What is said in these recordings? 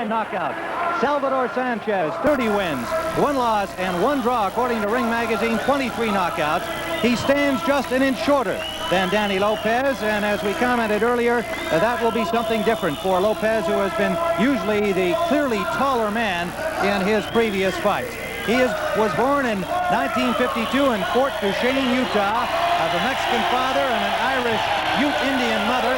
by knockout. Salvador Sanchez, 30 wins, 1 loss, and 1 draw, according to Ring Magazine, 23 knockouts. He stands just an inch shorter than Danny Lopez, and as we commented earlier, that will be something different for Lopez, who has been usually the clearly taller man in his previous fights. He was born in 1952 in Fort Duchesne, Utah, of a Mexican father and an Irish Ute Indian mother.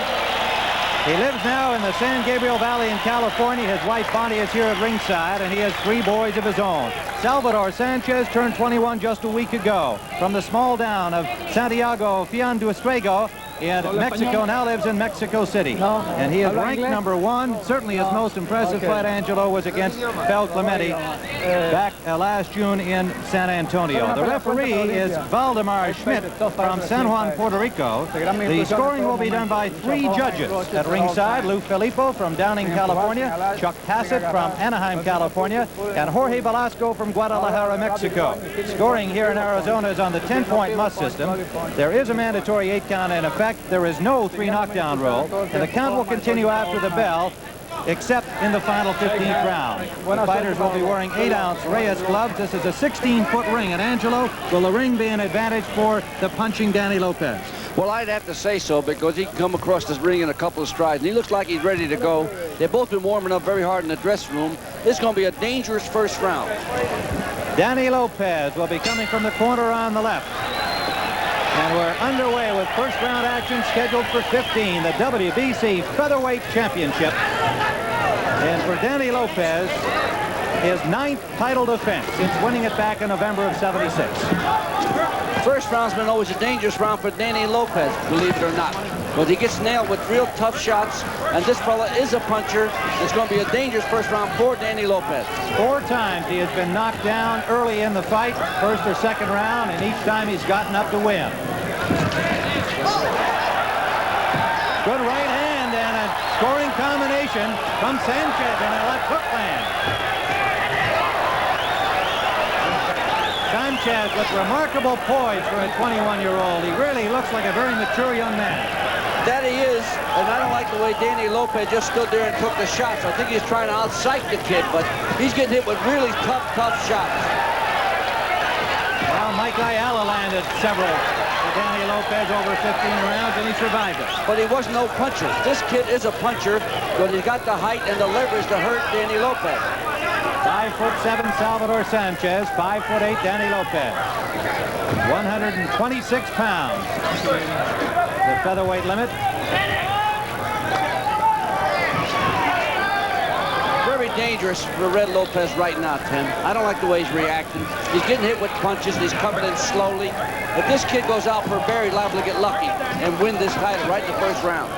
He lives now in the San Gabriel Valley in California. His wife Bonnie is here at ringside, and he has 3 boys of his own. Salvador Sanchez turned 21 just a week ago from the small town of Santiago Fianduestrego in Mexico, now lives in Mexico City. And he is ranked #1. Certainly his most impressive fight, Angelo, was against Fel Clemente back last June in San Antonio. The referee is Valdemar Schmidt from San Juan, Puerto Rico. The scoring will be done by 3 judges at ringside: Lou Filippo from Downing, California, Chuck Hassett from Anaheim, California, and Jorge Velasco from Guadalajara, Mexico. Scoring here in Arizona is on the 10-point must system. There is a mandatory 8 count in effect. There is no 3 knockdown rule, and the count will continue after the bell, except in the final 15th round. The fighters will be wearing 8-ounce Reyes gloves. This is a 16-foot ring. And Angelo, will the ring be an advantage for the punching Danny Lopez? Well, I'd have to say so, because he can come across this ring in a couple of strides, and he looks like he's ready to go. They've both been warming up very hard in the dressing room. This is going to be a dangerous first round. Danny Lopez will be coming from the corner on the left. And we're underway with first round action scheduled for 15, the WBC Featherweight Championship. And for Danny Lopez, his 9th title defense since winning it back in November of '76. First round's been always a dangerous round for Danny Lopez, believe it or not. But he gets nailed with real tough shots, and this fella is a puncher. It's going to be a dangerous first round for Danny Lopez. 4 times he has been knocked down early in the fight, first or second round, and each time he's gotten up to win. Good right hand and a scoring combination from Sanchez, and a left hook land. Sanchez with remarkable poise for a 21-year-old. He really looks like a very mature young man. That he is, and I don't like the way Danny Lopez just stood there and took the shots. I think he's trying to out-psych the kid, but he's getting hit with really tough shots. Well, Mike Ayala landed several for Danny Lopez over 15 rounds, and he survived it. But he was no puncher. This kid is a puncher, but he's got the height and the leverage to hurt Danny Lopez. 5'7" Salvador Sanchez, 5'8" Danny Lopez. 126 pounds. The featherweight limit. Very dangerous for Red Lopez right now, Tim. I don't like the way he's reacting. He's getting hit with punches, and he's coming in slowly. If this kid goes out for a bear, he's liable to get lucky and win this title right in the first round.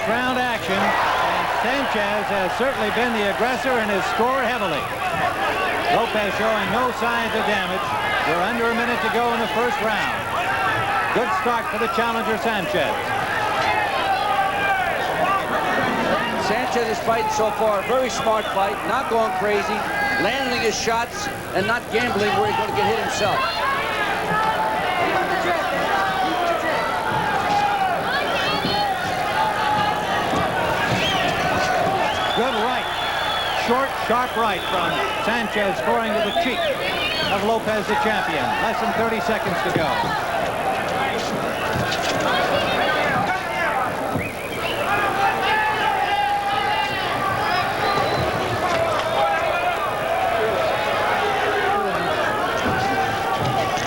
Round action, and Sanchez has certainly been the aggressor and has scored heavily. Lopez showing no signs of damage. We're under a minute to go in the first round. Good start for the challenger, Sanchez. Sanchez is fighting so far. A very smart fight, not going crazy, landing his shots and not gambling where he's going to get hit himself. Short, sharp right from Sanchez, scoring to the cheek of Lopez, the champion. Less than 30 seconds to go.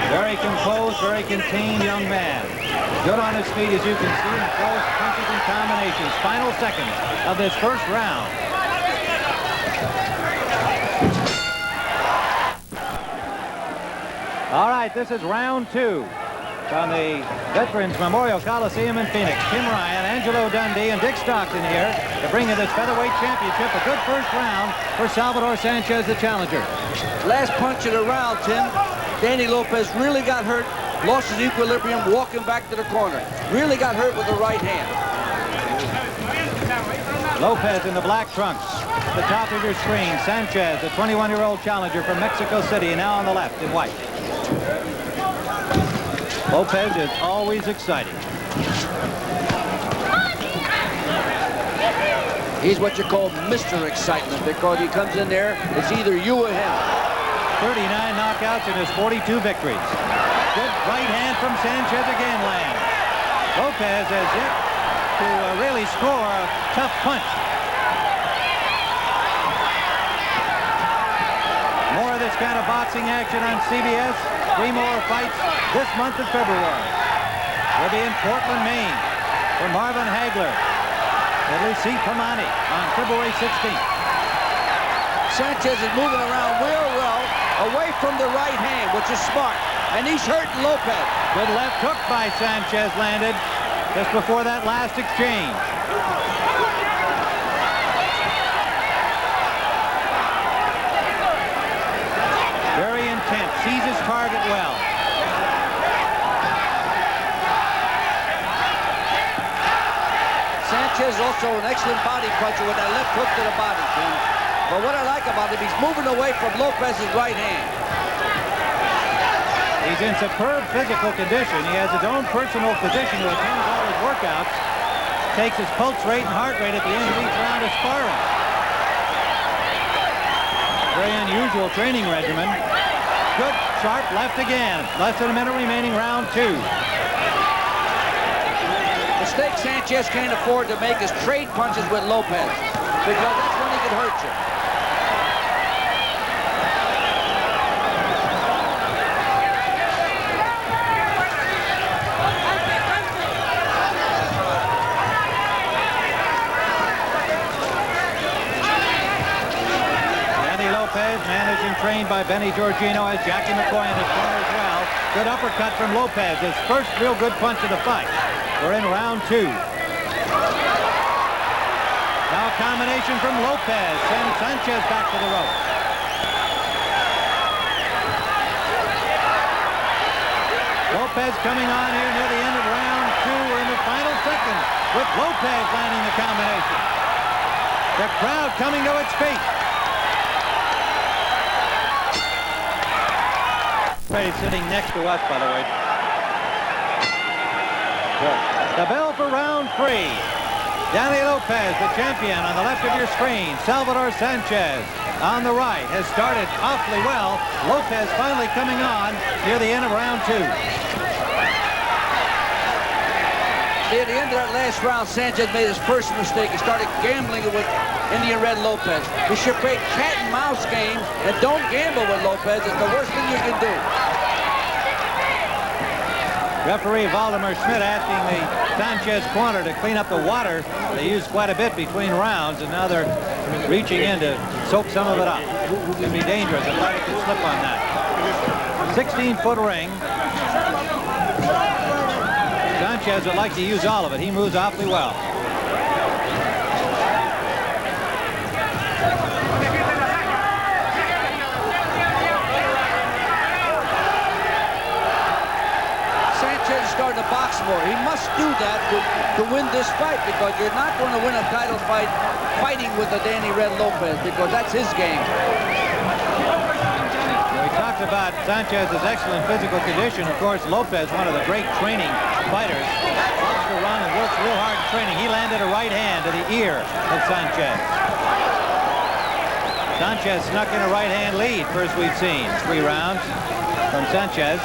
Very composed, very contained young man. Good on his feet, as you can see, and throws punches and combinations. Final seconds of this first round. All right, this is round 2 from the Veterans Memorial Coliseum in Phoenix. Tim Ryan, Angelo Dundee, and Dick Stockton here to bring in this featherweight championship. A good first round for Salvador Sanchez, the challenger. Last punch of the round, Tim. Danny Lopez really got hurt, lost his equilibrium walking back to the corner. Really got hurt with the right hand. Lopez in the black trunks. The top of your screen, Sanchez, the 21-year-old challenger from Mexico City, now on the left in white. Lopez is always exciting. He's what you call Mr. Excitement because he comes in there, it's either you or him. 39 knockouts in his 42 victories. Good right hand from Sanchez again lands. Lopez has yet to really score a tough punch. More of this kind of boxing action on CBS. 3 more fights this month of February. We'll be in Portland, Maine for Marvin Hagler and Lucy Pomani on February 16th. Sanchez is moving around real well away from the right hand, which is smart. And he's hurting Lopez. Good left hook by Sanchez landed just before that last exchange. Very intense, sees his target well. Sanchez also an excellent body puncher with that left hook to the body, Tim. But what I like about him, he's moving away from Lopez's right hand. He's in superb physical condition. He has his own personal physician who attends all his workouts, takes his pulse rate and heart rate at the end of each round of sparring. Very unusual training regimen. Good, sharp left again. Less than a minute remaining, round 2. The mistake Sanchez can't afford to make is trade punches with Lopez, because that's when he can hurt you. Lopez, managed and trained by Benny Giorgino, has Jackie McCoy in his corner as well. Good uppercut from Lopez, his first real good punch of the fight. We're in round 2. Now a combination from Lopez, sends Sanchez back to the rope. Lopez coming on here near the end of round 2. We're in the final seconds with Lopez landing the combination. The crowd coming to its feet. Sitting next to us, by the way. The bell for round 3. Danny Lopez, the champion, on the left of your screen. Salvador Sanchez on the right has started awfully well. Lopez finally coming on near the end of round 2. Near the end of that last round, Sanchez made his first mistake. He started gambling with Indian Red Lopez. You should play cat and mouse games and don't gamble with Lopez. It's the worst thing you can do. Referee Valdemar Schmidt asking the Sanchez corner to clean up the water. They used quite a bit between rounds, and now they're reaching in to soak some of it up. It can be dangerous. The fighter could slip on that. 16-foot ring. Sanchez would like to use all of it. He moves awfully well. Sanchez is starting to box more. He must do that to win this fight, because you're not going to win a title fight fighting with a Danny Red Lopez, because that's his game. We talked about Sanchez's excellent physical condition. Of course, Lopez, one of the great training fighters, loves to run and works real hard in training. He landed a right hand to the ear of Sanchez. Sanchez snuck in a right hand lead, first we've seen. 3 rounds from Sanchez.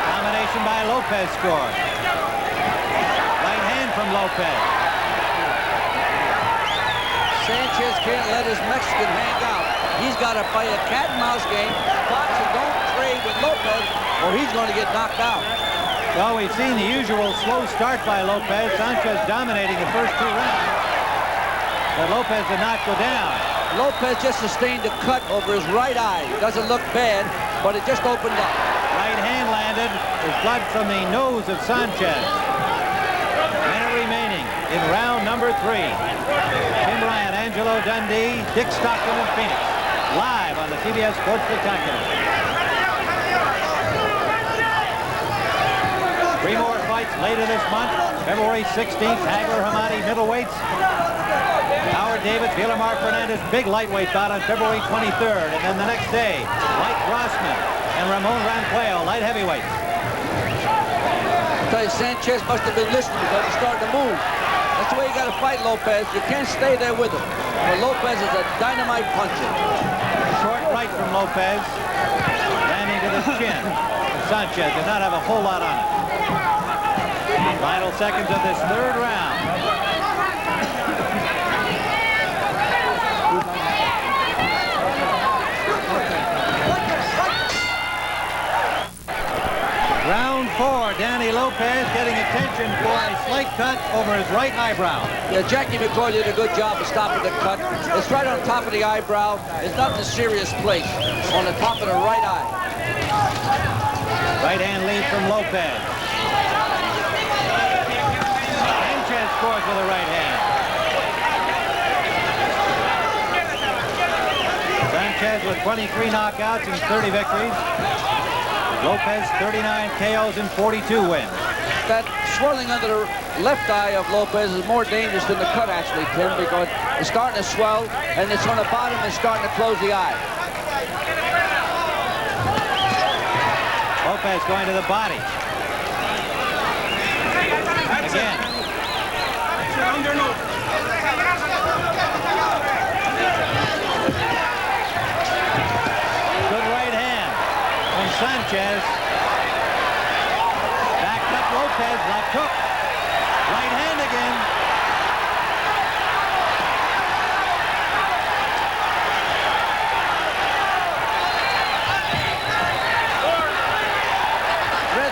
Combination by Lopez scored. Right hand from Lopez. Sanchez can't let his Mexican hang out. He's got to play a cat and mouse game. Box and don't trade with Lopez, or he's going to get knocked out. Well, we've seen the usual slow start by Lopez. Sanchez dominating the first 2 rounds. But Lopez did not go down. Lopez just sustained a cut over his right eye. It doesn't look bad, but it just opened up. Right hand landed. There's blood from the nose of Sanchez. Minute remaining in round number 3. Tim Ryan, Angelo Dundee, Dick Stockton, and Phoenix. Live on the CBS Sports Spectacular. 3 more fights. heavyweights later this month. February 16th, Hagler Hamadi middleweights. Howard David, Villamar Fernandez, big lightweight bout on February 23rd. And then the next day, Mike Grossman and Ramon Ranqueo, light heavyweights. I tell you, Sanchez must have been listening because he's starting to move. That's the way you got to fight Lopez. You can't stay there with him. But Lopez is a dynamite puncher. Short right from Lopez, landing to the chin. Sanchez did not have a whole lot on it. Final seconds of this third round. Round 4, Danny Lopez getting attention for a slight cut over his right eyebrow. Yeah, Jackie McCoy did a good job of stopping the cut. It's right on top of the eyebrow. It's not in a serious place. On the top of the right eye. Right hand lead from Lopez. Sanchez scores with a right hand. Sanchez with 23 knockouts and 30 victories. Lopez 39 KOs and 42 wins. That swelling under the left eye of Lopez is more dangerous than the cut, actually, Tim, because it's starting to swell, and it's on the bottom and starting to close the eye. Lopez going to the body. Again. Good right hand from Sanchez. Backed up Lopez, left hook. Right hand again.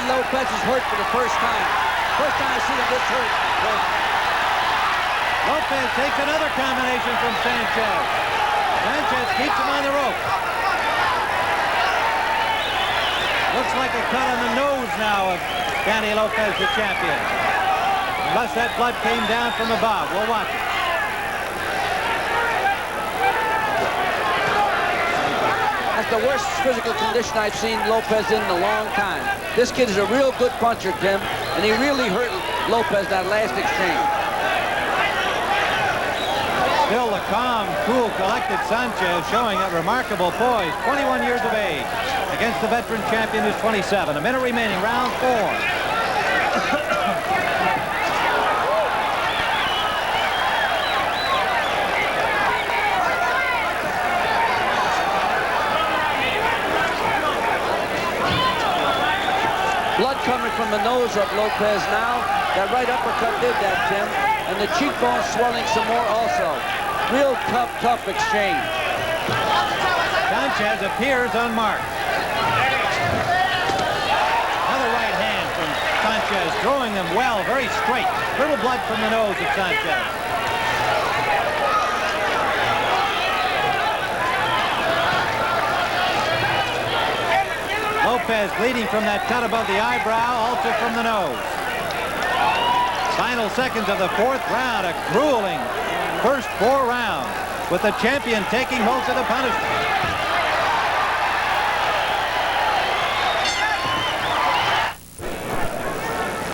Lopez is hurt for the first time. First time I see him this hurt. Lopez takes another combination from Sanchez. Sanchez keeps him on the rope. Looks like a cut on the nose now of Danny Lopez, the champion. Unless that blood came down from above. We'll watch it. That's the worst physical condition I've seen Lopez in a long time. This kid is a real good puncher, Tim, and he really hurt Lopez that last exchange. Still the calm, cool, collected Sanchez showing a remarkable poise, 21 years of age, against the veteran champion who's 27. A minute remaining, round 4. Blood coming from the nose of Lopez now. That right uppercut did that, Tim. And the cheekbone swelling some more also. Real tough exchange. Sanchez appears unmarked. Another right hand from Sanchez, throwing them well, very straight. Little blood from the nose of Sanchez. Lopez bleeding from that cut above the eyebrow, also from the nose. Final seconds of the fourth round, a grueling first 4 rounds, with the champion taking most of the punishment.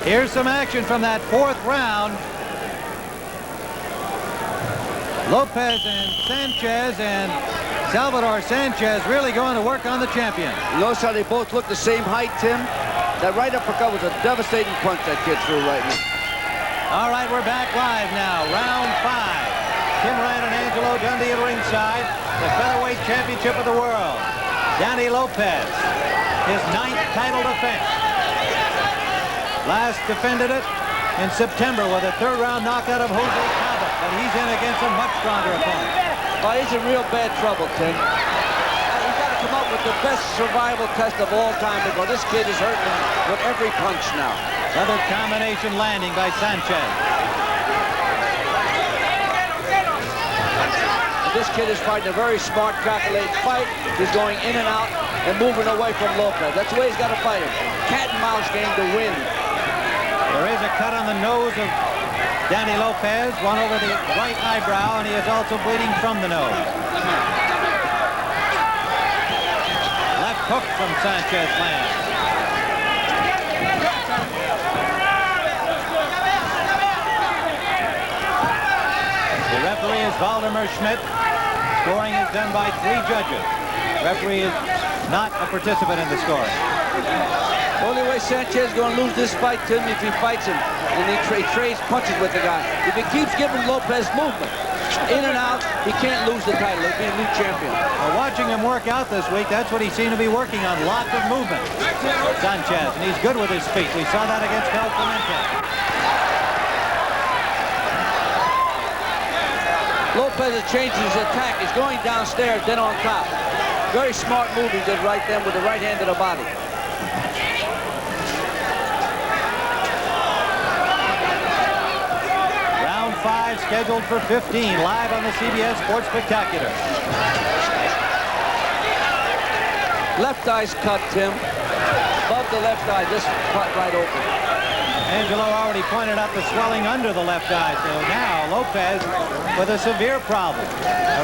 Here's some action from that fourth round. Lopez and Sanchez, and Salvador Sanchez really going to work on the champion. You notice how they both look the same height, Tim? That right uppercut was a devastating punch that kid threw right now. All right, we're back live now. Round 5. Tim Ryan and Angelo Dundee at ringside. The featherweight championship of the world. Danny Lopez, his 9th title defense. Last defended it in September with a 3rd round knockout of Jose Cabot, but he's in against a much stronger opponent. Oh, he's in real bad trouble, Tim. He's got to come up with the best survival test of all time, because this kid is hurting him with every punch now. Another combination landing by Sanchez. This kid is fighting a very smart, calculated fight. He's going in and out and moving away from Lopez. That's the way he's got to fight him. Cat and mouse game to win. There is a cut on the nose of Danny Lopez, one over the right eyebrow, and he is also bleeding from the nose. Left hook from Sanchez lands. Valdemar Schmidt. Scoring is done by 3 judges. Referee is not a participant in the scoring. The only way Sanchez is going to lose this fight, Tim, if he fights him and he trades punches with the guy. If he keeps giving Lopez movement, in and out, he can't lose the title. He'll be a new champion. Well, watching him work out this week, that's what he seemed to be working on. Lots of movement. Sanchez, and he's good with his feet. We saw that against Del Clemente. Lopez is changing his attack. He's going downstairs, then on top. Very smart move he did right then with the right hand to the body. Round 5 scheduled for 15, live on the CBS Sports Spectacular. Left eye's cut, Tim. Above the left eye, just cut right open. Angelo already pointed out the swelling under the left eye, so now Lopez with a severe problem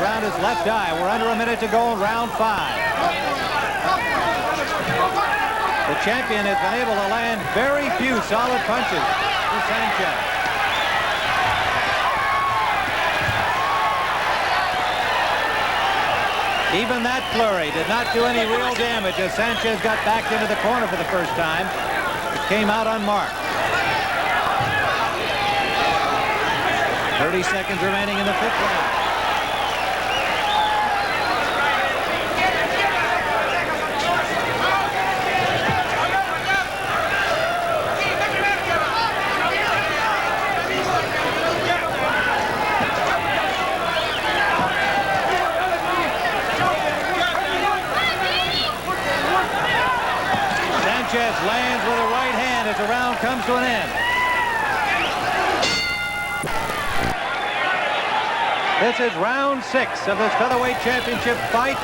around his left eye. We're under a minute to go in round 5. The champion has been able to land very few solid punches to Sanchez. Even that flurry did not do any real damage as Sanchez got backed into the corner for the first time. It came out unmarked. 30 seconds remaining in the 5th round. Sanchez lands with a right hand as the round comes to an end. This is round 6 of this featherweight championship fight.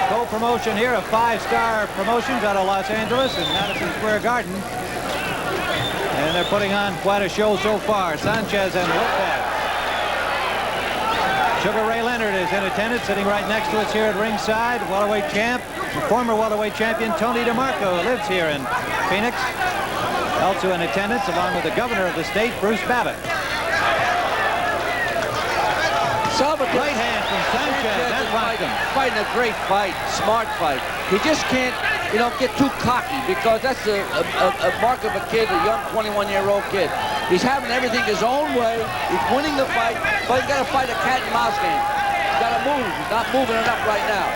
Co-promotion here of 5-star promotions out of Los Angeles and Madison Square Garden. And they're putting on quite a show so far. Sanchez and Lopez. Sugar Ray Leonard is in attendance, sitting right next to us here at ringside. Welterweight champ, former welterweight champion Tony DeMarco lives here in Phoenix. Also in attendance, along with the governor of the state, Bruce Babbitt. Salvador. Right hand from Sanchez. That's fighting a great fight, smart fight. He just can't, get too cocky, because that's a mark of a kid, a young 21-year-old kid. He's having everything his own way. He's winning the fight, but he's got to fight a cat and mouse game. He's got to move. He's not moving enough right now.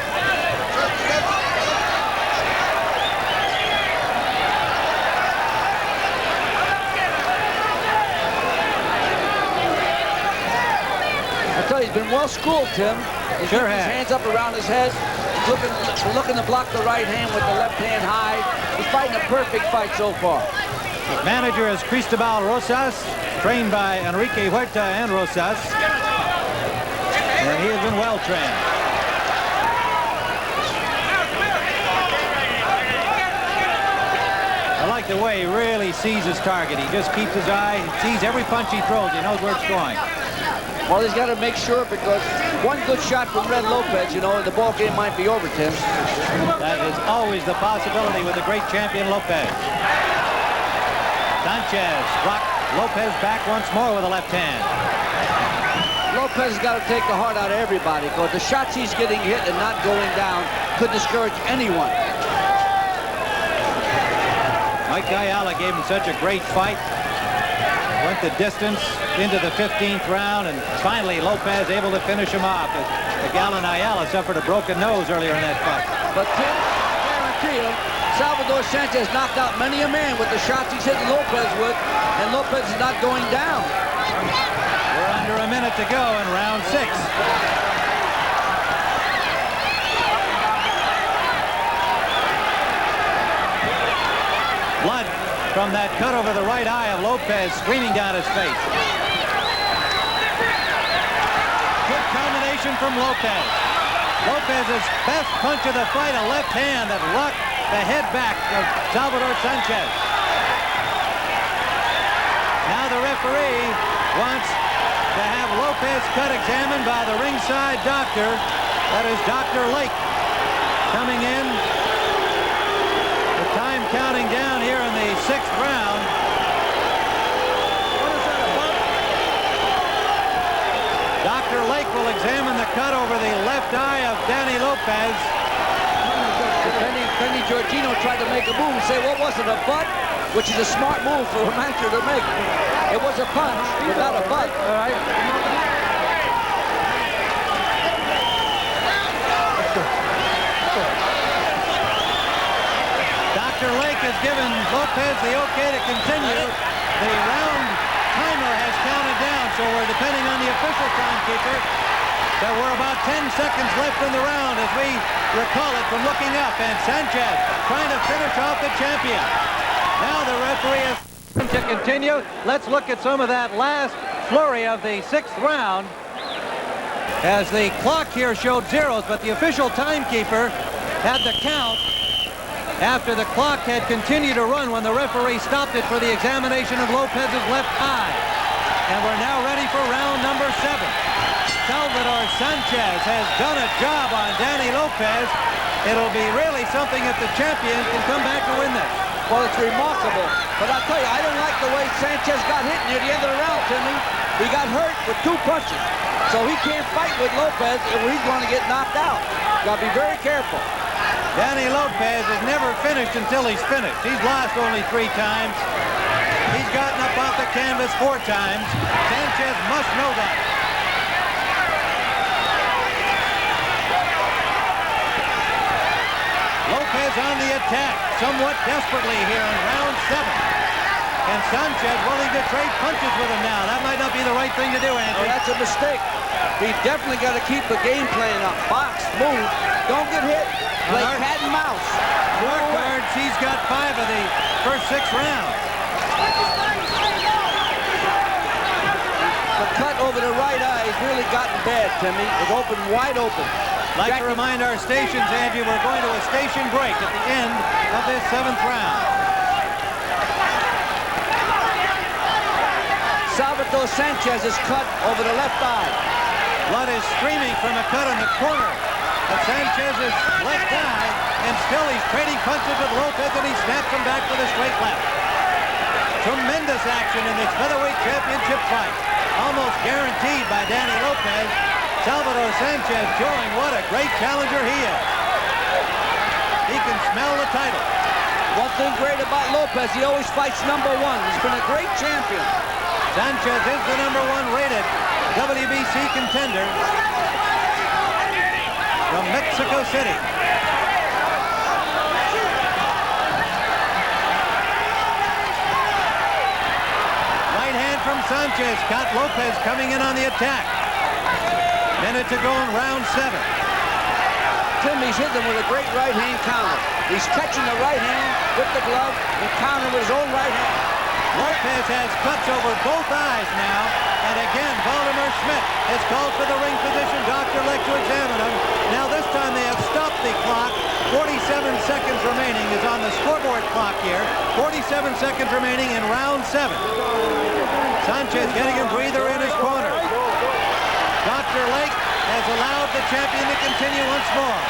He's been well schooled, Tim. He's sure got his hands up around his head. He's looking to block the right hand with the left hand high. He's fighting a perfect fight so far. His manager is Cristobal Rosas, trained by Enrique Huerta and Rosas. And he has been well trained. I like the way he really sees his target. He just keeps his eye, sees every punch he throws. He knows where it's going. Well, he's got to make sure, because one good shot from Red Lopez, and the ball game might be over, Tim. That is always the possibility with the great champion Lopez. Sanchez rocked Lopez back once more with a left hand. Lopez has got to take the heart out of everybody, because the shots he's getting hit and not going down could discourage anyone. Mike Ayala gave him such a great fight. Went the distance into the 15th round, and finally Lopez able to finish him off as Miguel and Ayala suffered a broken nose earlier in that fight. But Tim, I guarantee you, Salvador Sanchez knocked out many a man with the shots he's hitting Lopez with, and Lopez is not going down. We're under a minute to go in round 6. Blood from that cut over the right eye of Lopez streaming down his face. Good combination from Lopez. Lopez's best punch of the fight, a left hand that rocked the head back of Salvador Sanchez. Now the referee wants to have Lopez cut examined by the ringside doctor. That is Dr. Lake coming in. The time counting down here in the 6th round. Dr. Lake will examine the cut over the left eye of Danny Lopez. Benny Giorgino tried to make a move and say, what was it, a butt? Which is a smart move for a manager to make. It was a punch, but not a butt. All right. Dr. Lake has given Lopez the okay to continue. The round timer has counted down, so we're depending on the official timekeeper. There were about 10 seconds left in the round as we recall it from looking up, and Sanchez trying to finish off the champion. Now the referee is to continue. Let's look at some of that last flurry of the 6th round, as the clock here showed zeros, but the official timekeeper had the count after the clock had continued to run when the referee stopped it for the examination of Lopez's left eye. And we're now ready for round number 7. Salvador Sanchez has done a job on Danny Lopez. It'll be really something if the champion can come back to win this. Well, it's remarkable. But I'll tell you, I don't like the way Sanchez got hit near the end of the round, Timmy. He got hurt with 2 punches. So he can't fight with Lopez, or he's going to get knocked out. Got to be very careful. Danny Lopez has never finished until he's finished. He's lost only 3 times. He's gotten up off the canvas 4 times. Sanchez must know that. Lopez on the attack, somewhat desperately here in round 7. And Sanchez willing to trade punches with him now. That might not be the right thing to do, Andy. Oh, that's a mistake. He definitely got to keep the game plan up. Box, move, don't get hit. Play cat and mouse. Scorecards, he's got 5 of the first 6 rounds. The cut over the right eye has really gotten bad, Timmy. It's open, wide open. I'd like to remind our stations, Angie, we're going to a station break at the end of this 7th round. Salvador Sanchez is cut over the left eye. Blood is streaming from a cut in the corner of Sanchez's left eye, and still he's trading punches with Lopez, and he snaps him back with a straight left. Tremendous action in this featherweight championship fight. Almost guaranteed by Danny Lopez. Salvador Sanchez showing what a great challenger he is. He can smell the title. One thing great about Lopez, he always fights #1. He's been a great champion. Sanchez is the #1 rated WBC contender from Mexico City. Right hand from Sanchez. Caught Lopez coming in on the attack. Minute to go in round 7. Timmy's hitting him with a great right hand counter. He's catching the right hand with the glove and countering with his own right hand. Lopez has cuts over both eyes now. And again, Valdemar Schmidt has called for the ring physician, Dr. Lake, to examine him. Now this time they have stopped the clock. 47 seconds remaining is on the scoreboard clock here. 47 seconds remaining in round 7. Sanchez getting a breather in his corner. Dr. Lake has allowed the champion to continue once more.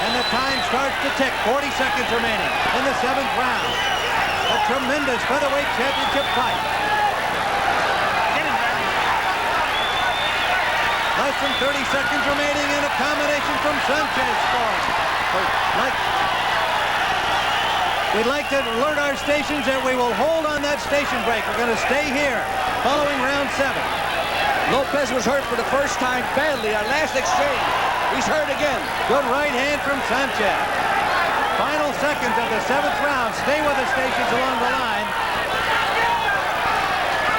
And the time starts to tick. 40 seconds remaining in the 7th round. A tremendous featherweight championship fight. Less than 30 seconds remaining, and a combination from Sanchez scoring. We'd like to alert our stations that we will hold on that station break. We're going to stay here following round 7. Lopez was hurt for the first time badly on last exchange. He's hurt again. Good right hand from Sanchez. Final seconds of the 7th round. Stay with the stations along the line.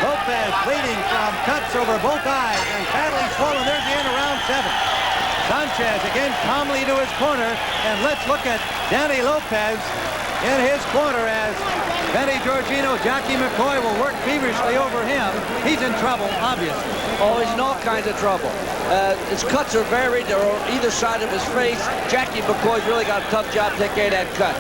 Lopez bleeding from cuts over both eyes and badly swollen. There's the end of round 7. Sanchez again calmly to his corner. And let's look at Danny Lopez in his corner as Benny Giorgino, Jackie McCoy will work feverishly over him. He's in trouble, obviously. Oh, he's in all kinds of trouble. His cuts are varied. They're on either side of his face. Jackie McCoy's really got a tough job to take care of that cut.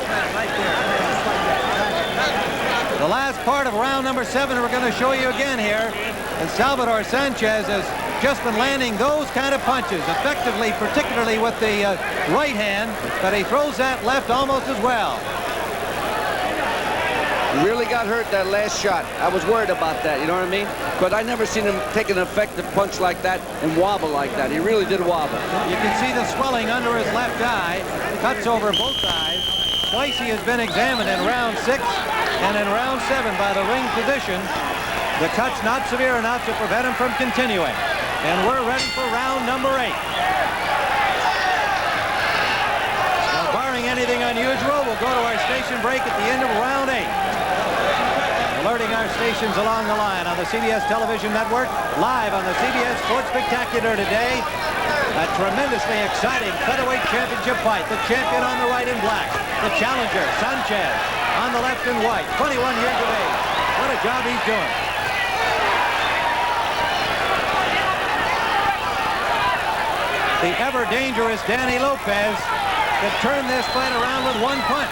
The last part of round number 7 we're going to show you again here. And Salvador Sanchez has just been landing those kind of punches effectively, particularly with the right hand, but he throws that left almost as well. He really got hurt that last shot. I was worried about that, you know what I mean? But I never seen him take an effective punch like that and wobble like that. He really did wobble. You can see the swelling under his left eye. Cuts over both eyes. Twice he has been examined in round 6 and in round 7 by the ring physician. The cut's not severe enough to prevent him from continuing. And we're ready for round number 8. Now, barring anything unusual, we'll go to our station break at the end of round 8. Alerting our stations along the line on the CBS television network, live on the CBS Sports Spectacular today. A tremendously exciting featherweight championship fight. The champion on the right in black. The challenger, Sanchez, on the left in white. 21 years of age. What a job he's doing. The ever-dangerous Danny Lopez could turn this fight around with one punch.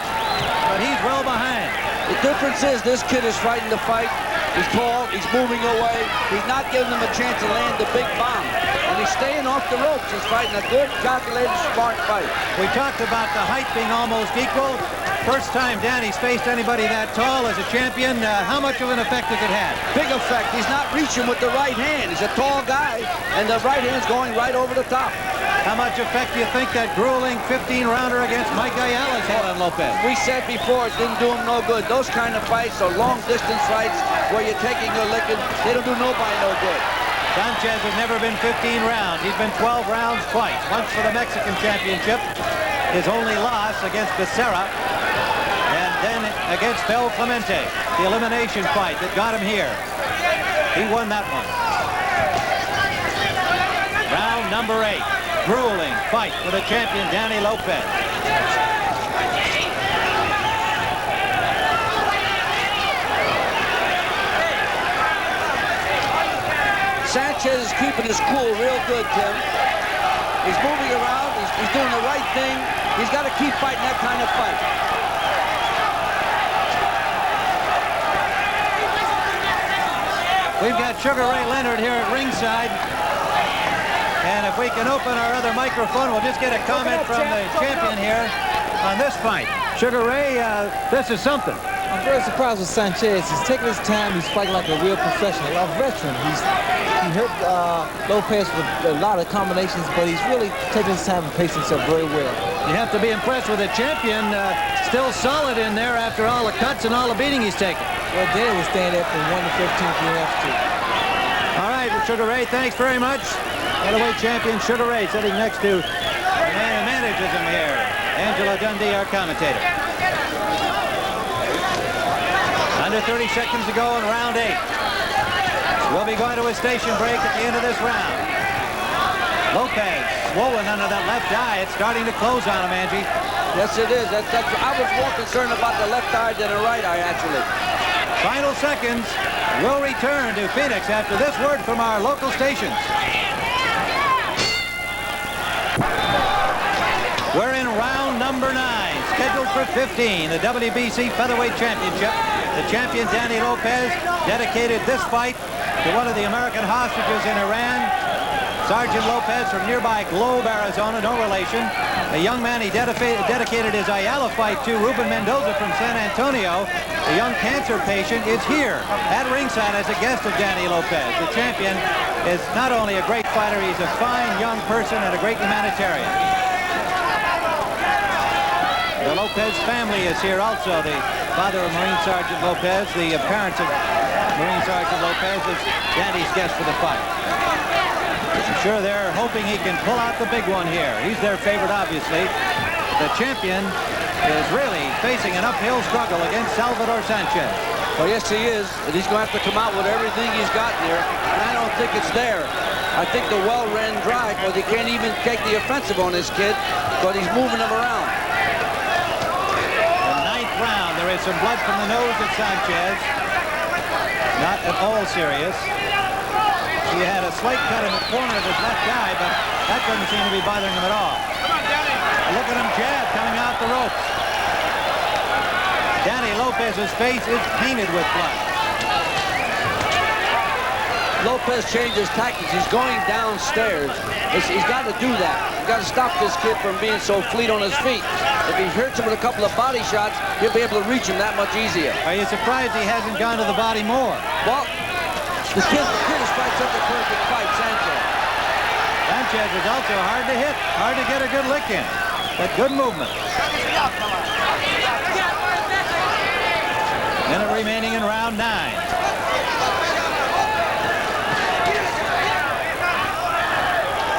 But he's well behind. The difference is this kid is fighting the fight. He's tall. He's moving away. He's not giving him a chance to land the big bomb. And he's staying off the ropes. He's fighting a good, calculated, smart fight. We talked about the height being almost equal. First time Danny's faced anybody that tall as a champion. How much of an effect has it had? Big effect. He's not reaching with the right hand. He's a tall guy, and the right hand's going right over the top. How much effect do you think that grueling 15-rounder against Mike Ayala's had on Lopez? We said before, it didn't do him no good. Those kind of fights are long-distance fights where you're taking a licking. They don't do nobody no good. Sanchez has never been 15 rounds. He's been 12 rounds twice. Once for the Mexican championship. His only loss against Becerra. And then against Fel Clemente. The elimination fight that got him here. He won that one. Round number 8. Grueling fight for the champion, Danny Lopez. Sanchez is keeping his cool real good, Tim. He's moving around. He's doing the right thing. He's got to keep fighting that kind of fight. We've got Sugar Ray Leonard here at ringside. And if we can open our other microphone, we'll just get a comment from the champion here on this fight. Sugar Ray, this is something. I'm very surprised with Sanchez. He's taking his time. He's fighting like a real professional, a veteran. He hurt Lopez with a lot of combinations, but he's really taking his time and pacing himself very well. You have to be impressed with the champion, still solid in there after all the cuts and all the beating he's taken. Well, Danny will stand there from 1 to 15 if he has to. All right, Sugar Ray, thanks very much. Featherweight champion Sugar Ray sitting next to the man who manages him here, Angela Dundee, our commentator. Under 30 seconds to go in round 8. We'll be going to a station break at the end of this round. Lopez swollen under that left eye. It's starting to close on him, Angie. Yes, it is. I was more concerned about the left eye than the right eye, actually. Final seconds. We'll return to Phoenix after this word from our local stations. We're in round number 9, scheduled for 15, the WBC Featherweight Championship. The champion, Danny Lopez, dedicated this fight to one of the American hostages in Iran, Sergeant Lopez from nearby Globe, Arizona, no relation. A young man he dedicated his Ayala fight to, Ruben Mendoza from San Antonio. The young cancer patient is here at ringside as a guest of Danny Lopez. The champion is not only a great fighter, he's a fine young person and a great humanitarian. The Lopez family is here also. The father of Marine Sergeant Lopez, the parents of Marine Sergeant Lopez, is Danny's guest for the fight. I'm sure they're hoping he can pull out the big one here. He's their favorite, obviously. The champion is really facing an uphill struggle against Salvador Sanchez. Well, yes, he is. And he's going to have to come out with everything he's got here. And I don't think it's there. I think the well ran dry because he can't even take the offensive on this kid because he's moving him around. Round. There is some blood from the nose of Sanchez. Not at all serious. He had a slight cut in the corner of his left eye, but that doesn't seem to be bothering him at all. Look at him jab coming out the ropes. Danny Lopez's face is painted with blood. Lopez changed his tactics. He's going downstairs. He's got to do that. He's got to stop this kid from being so fleet on his feet. If he hurts him with a couple of body shots, he'll be able to reach him that much easier. Are you surprised he hasn't gone to the body more? Well, the kid is quite such a perfect fight, Sanchez. Sanchez is also hard to hit, hard to get a good lick in, but good movement. Minute remaining in round 9.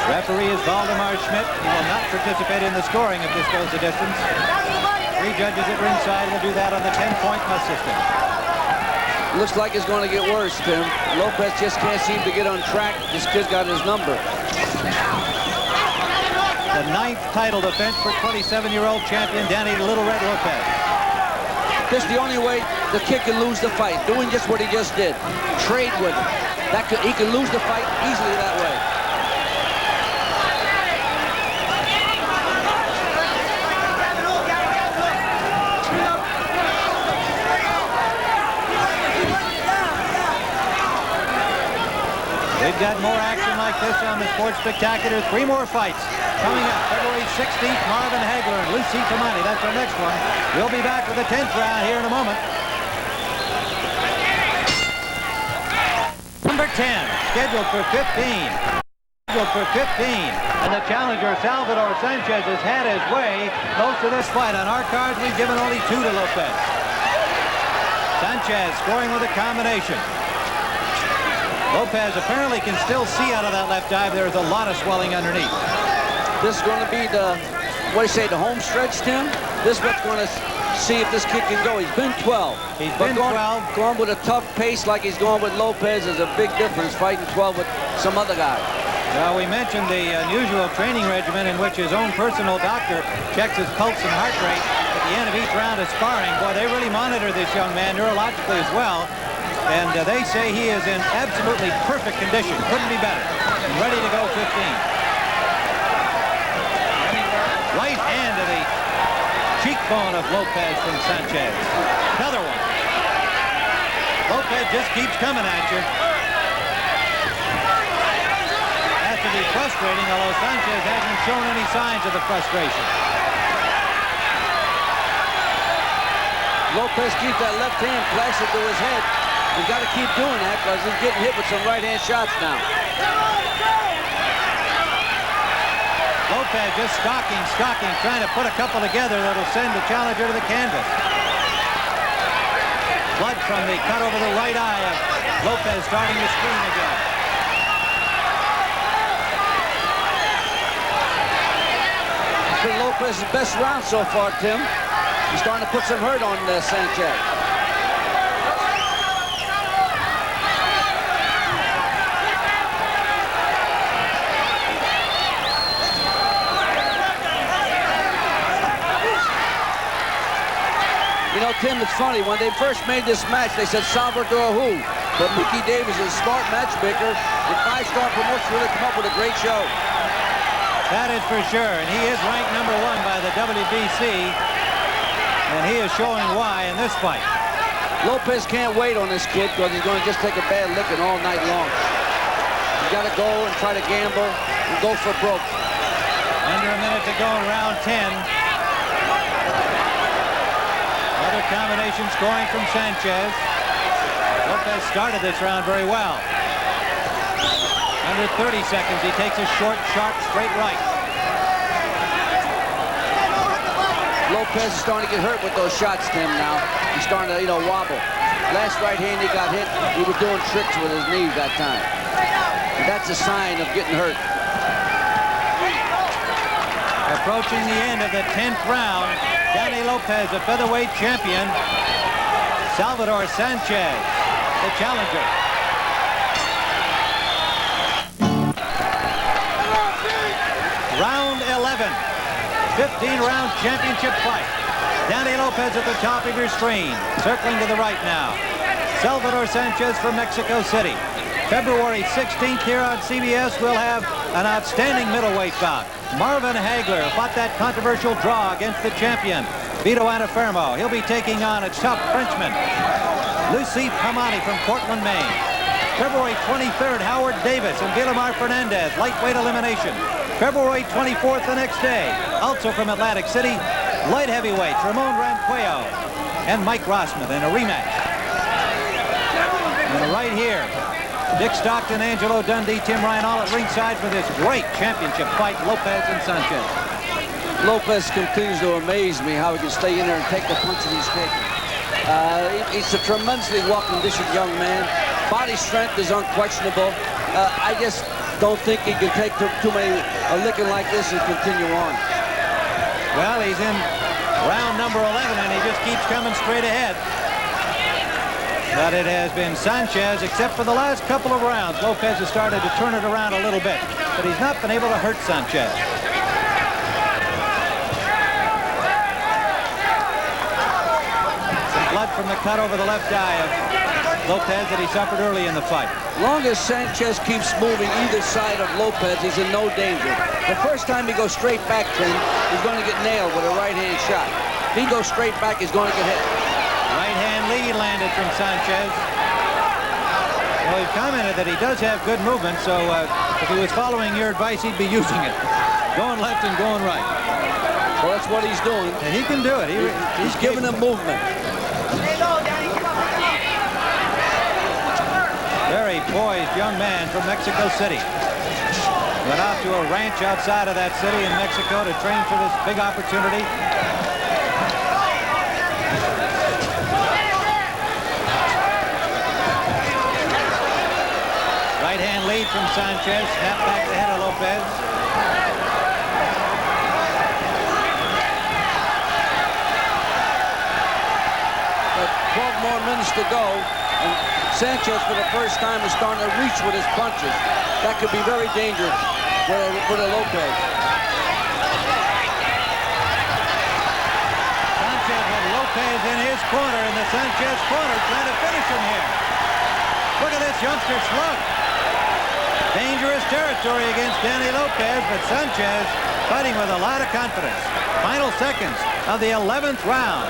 Referee is Valdemar Schmidt. He will not participate in the scoring if this goes the distance. 3 judges at ringside will do that on the 10-point must system. Looks like it's going to get worse, Tim. Lopez just can't seem to get on track. This kid's got his number. The 9th title defense for 27-year-old champion Danny Little Red Lopez. This is the only way the kid can lose the fight, doing just what he just did. Trade with him. He can lose the fight easily that way. We've got more action like this on the Sports Spectacular. 3 more fights coming up. February 16th, Marvin Hagler and Lucy Tamani. That's our next one. We'll be back with the 10th round here in a moment. Number 10, scheduled for 15. Scheduled for 15. And the challenger, Salvador Sanchez, has had his way most of this fight. On our cards, we've given only 2 to Lopez. Sanchez scoring with a combination. Lopez apparently can still see out of that left dive. There's a lot of swelling underneath. This is going to be the, what do you say, the home stretch, Tim? This is what's going to see if this kid can go. He's been 12. He's been 12. Going with a tough pace like he's going with Lopez is a big difference, fighting 12 with some other guy. Well, we mentioned the unusual training regimen in which his own personal doctor checks his pulse and heart rate at the end of each round of sparring. Boy, they really monitor this young man neurologically as well. And they say he is in absolutely perfect condition. Couldn't be better. Ready to go 15. Right hand to the cheekbone of Lopez from Sanchez. Another one. Lopez just keeps coming at you. Has to be frustrating, although Sanchez hasn't shown any signs of the frustration. Lopez keeps that left hand plastered to his head. He's got to keep doing that because he's getting hit with some right-hand shots now. Lopez just stalking, trying to put a couple together that'll send the challenger to the canvas. Blood from the cut over the right eye of Lopez starting to scream again. It's been Lopez's best round so far, Tim. He's starting to put some hurt on Sanchez. You know, Tim, it's funny. When they first made this match, they said Salvador who? But Mickey Davis is a smart matchmaker. The 5-star promotion really come up with a great show. That is for sure. And he is ranked #1 by the WBC. And he is showing why in this fight. Lopez can't wait on this kid because he's going to just take a bad licking all night long. You got to go and try to gamble and go for broke. Under a minute to go in round 10. Another combination scoring from Sanchez. Lopez started this round very well. Under 30 seconds, he takes a short, sharp, straight right. Lopez is starting to get hurt with those shots, Tim, now. He's starting to, wobble. Last right hand he got hit, he was doing tricks with his knees that time. And that's a sign of getting hurt. Approaching the end of the 10th round, Danny Lopez, a featherweight champion. Salvador Sanchez, the challenger. Round 11, 15-round championship fight. Danny Lopez at the top of your screen, circling to the right now. Salvador Sanchez from Mexico City. February 16th here on CBS, we'll have an outstanding middleweight bout. Marvin Hagler fought that controversial draw against the champion, Vito Antuofermo. He'll be taking on a tough Frenchman, Lucy Tamani from Portland, Maine. February 23rd, Howard Davis and Villamar Fernandez, lightweight elimination. February 24th, the next day, also from Atlantic City, light heavyweights Ramon Ranquillo and Mike Rossman in a rematch. And right here, Dick Stockton, Angelo Dundee, Tim Ryan all at ringside for this great championship fight, Lopez and Sanchez. Lopez continues to amaze me how he can stay in there and take the punches he's taking. He's a tremendously well-conditioned young man. Body strength is unquestionable. I just don't think he can take too many a licking like this and continue on. Well, he's in round number 11, and he just keeps coming straight ahead. But it has been Sanchez, except for the last couple of rounds. Lopez has started to turn it around a little bit, but he's not been able to hurt Sanchez. Some blood from the cut over the left eye of Lopez that he suffered early in the fight. Long as Sanchez keeps moving either side of Lopez, he's in no danger. The first time he goes straight back to him, he's going to get nailed with a right-hand shot. If he goes straight back, he's going to get hit. Right-hand lead landed from Sanchez. Well, he commented that he does have good movement, so if he was following your advice, he'd be using it. Going left and going right. Well, that's what he's doing. And he can do it. He's giving him movement. Very poised young man from Mexico City. Went out to a ranch outside of that city in Mexico to train for this big opportunity. Right-hand lead from Sanchez. Snap back the head of Lopez. But 12 more minutes to go. And Sanchez, for the first time, is starting to reach with his punches. That could be very dangerous for the Lopez. Sanchez with Lopez in his corner, in the Sanchez corner, trying to finish him here. Look at this youngster slug. Dangerous territory against Danny Lopez, but Sanchez fighting with a lot of confidence. Final seconds of the 11th round.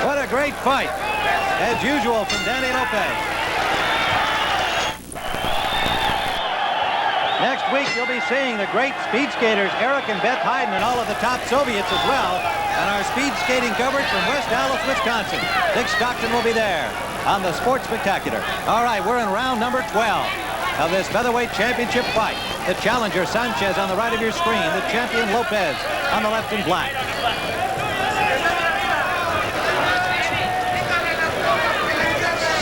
What a great fight, as usual, from Danny Lopez. Next week, you'll be seeing the great speed skaters Eric and Beth Hayden and all of the top Soviets as well, and our speed skating coverage from West Dallas, Wisconsin. Dick Stockton will be there on the Sports Spectacular. All right, we're in round number 12 of this featherweight championship fight. The challenger, Sanchez, on the right of your screen. The champion, Lopez, on the left in black.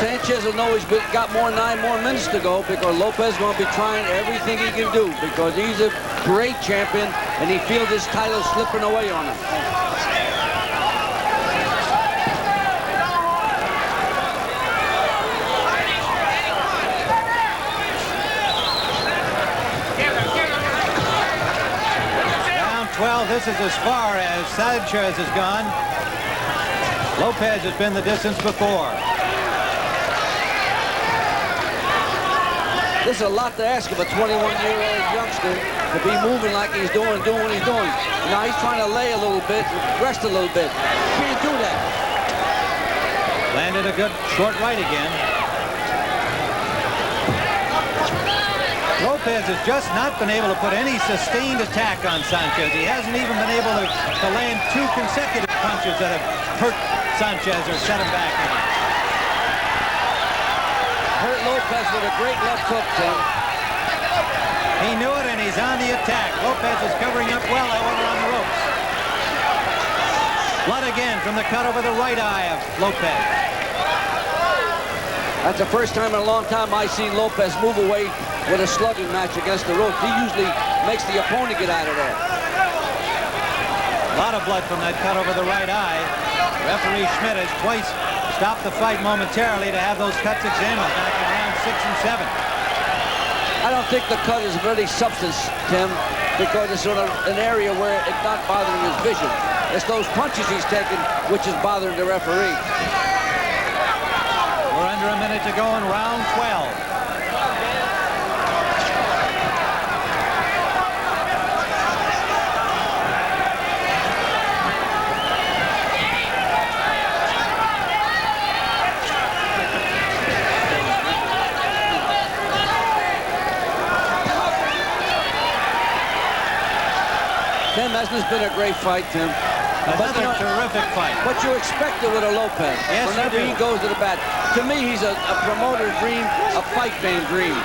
Sanchez will know he's got 9 more minutes to go because Lopez is going to be trying everything he can do because he's a great champion and he feels his title slipping away on him. Round 12, this is as far as Sanchez has gone. Lopez has been the distance before. This is a lot to ask of a 21-year-old youngster to be moving like he's doing what he's doing. Now he's trying to lay a little bit, rest a little bit. Can't do that. Landed a good short right again. Lopez has just not been able to put any sustained attack on Sanchez. He hasn't even been able to land 2 consecutive punches that have hurt Sanchez or set him back any. Hurt Lopez with a great left hook, Tim. He knew it, and he's on the attack. Lopez is covering up well, however, on the ropes. Blood again from the cut over the right eye of Lopez. That's the first time in a long time I've seen Lopez move away with a slugging match against the ropes. He usually makes the opponent get out of there. A lot of blood from that cut over the right eye. Referee Schmidt has twice stopped the fight momentarily to have those cuts examined back in round 6 and 7. I don't think the cut is of any substance, Tim, because it's in an area where it's not bothering his vision. It's those punches he's taking which is bothering the referee. We're under a minute to go in round 12. has been a great fight, Tim. Another terrific fight. What you expected with a Lopez. Yes, whenever you do. he goes to the bat. To me, he's a promoter's dream, a fight fan dream.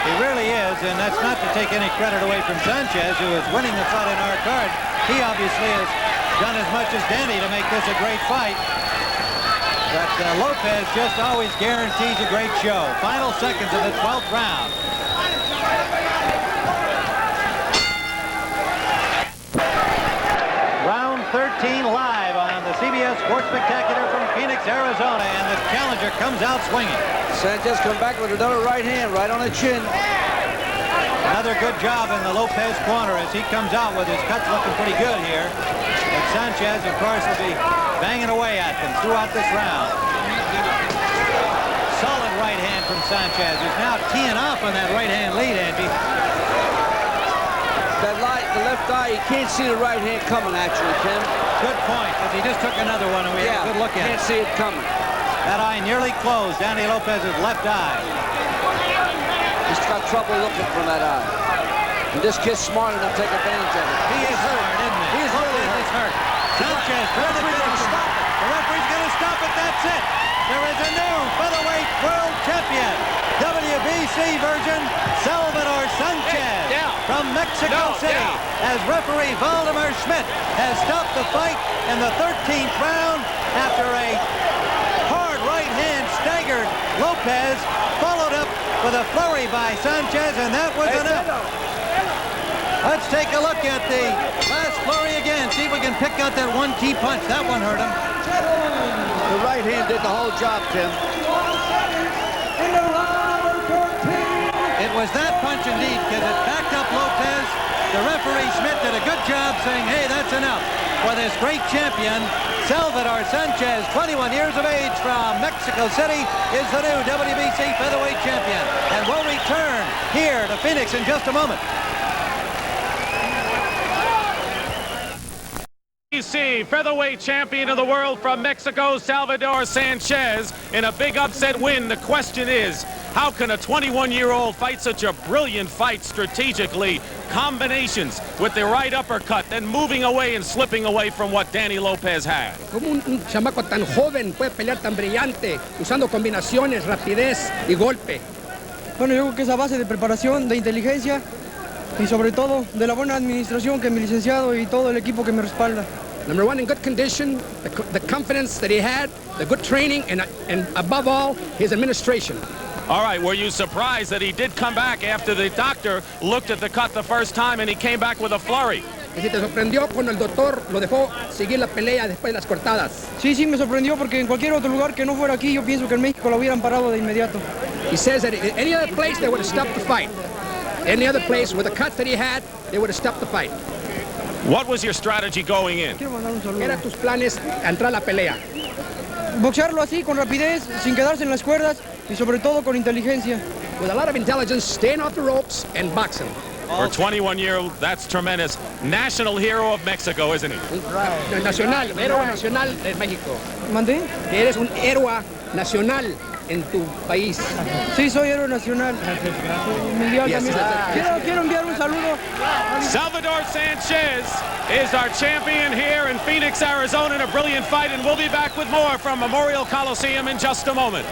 He really is, and that's not to take any credit away from Sanchez, who is winning the fight in our card. He obviously has done as much as Danny to make this a great fight. But Lopez just always guarantees a great show. Final seconds of the 12th round. Round 13 live on the CBS Sports Spectacular from Phoenix, Arizona, and the challenger comes out swinging. Sanchez come back with another right hand right on the chin. Another good job in the Lopez corner as he comes out with his cuts looking pretty good here. And Sanchez, of course, will be banging away at them throughout this round. Solid right hand from Sanchez, who's now teeing off on that right hand lead, Andy. That light, the left eye, he can't see the right hand coming, actually, Tim. Good point, because he just took another one and we had a good look at it. Can't see it coming. That eye nearly closed, Danny Lopez's left eye. He's got trouble looking from that eye. And this kid's smart enough to take advantage of it. He is hurt, isn't he? He is really Lopez is hurt. Sanchez, The referee's gonna stop it. The referee's going to stop it. That's it. There is a new featherweight world champion. WBC version Salvador Sanchez from Mexico City. As referee Valdemar Schmidt has stopped the fight in the 13th round after a hard right hand staggered Lopez, followed up with a flurry by Sanchez, and that was enough. Let's take a look at the last flurry again. See if we can pick out that one key punch. That one hurt him. The right hand did the whole job, Tim. It was that punch indeed, because it backed up Lopez. The referee Schmidt did a good job saying, hey, that's enough for this great champion. Salvador Sanchez, 21 years of age from Mexico City, is the new WBC featherweight champion. And we'll return here to Phoenix in just a moment. WBC featherweight champion of the world from Mexico, Salvador Sanchez, in a big upset win. The question is, how can a 21-year-old fight such a brilliant fight strategically? Combinations with the right uppercut, then moving away and slipping away from what Danny Lopez had. Como un chamaco tan joven puede pelear tan brillante, usando combinaciones, rapidez y golpe. Bueno, yo creo que es a base de preparación, de inteligencia y sobre todo de la buena administración que mi licenciado y todo el equipo que me respalda. Number one, in good condition, the confidence that he had, the good training, and above all, his administration. All right, were you surprised that he did come back after the doctor looked at the cut the first time and he came back with a flurry? Y si te sorprendió cuando el doctor lo dejó seguir la pelea después de las cortadas. Sí, sí, me sorprendió porque en cualquier otro lugar que no fuera aquí, yo pienso que en México lo hubieran parado de inmediato. He says that in any other place, they would have stopped the fight. Any other place with the cut that he had, they would have stopped the fight. What was your strategy going in? Quiero mandar un saludo. Era tus planes entrar a la pelea. Boxearlo así, con rapidez, sin quedarse en las cuerdas y sobre todo con inteligencia. With a lot of intelligence, staying off the ropes and boxing. For a 21-year-old, that's tremendous. National hero of Mexico, isn't he? Nacional, héroe nacional de México. ¿Mandé? Que eres un héroe nacional en tu país. Sí, soy héroe nacional. Mundial Yes. también. Quiero enviar un saludo. Salvador Sanchez is our champion here in Phoenix, Arizona in a brilliant fight, and we'll be back with more from Memorial Coliseum in just a moment.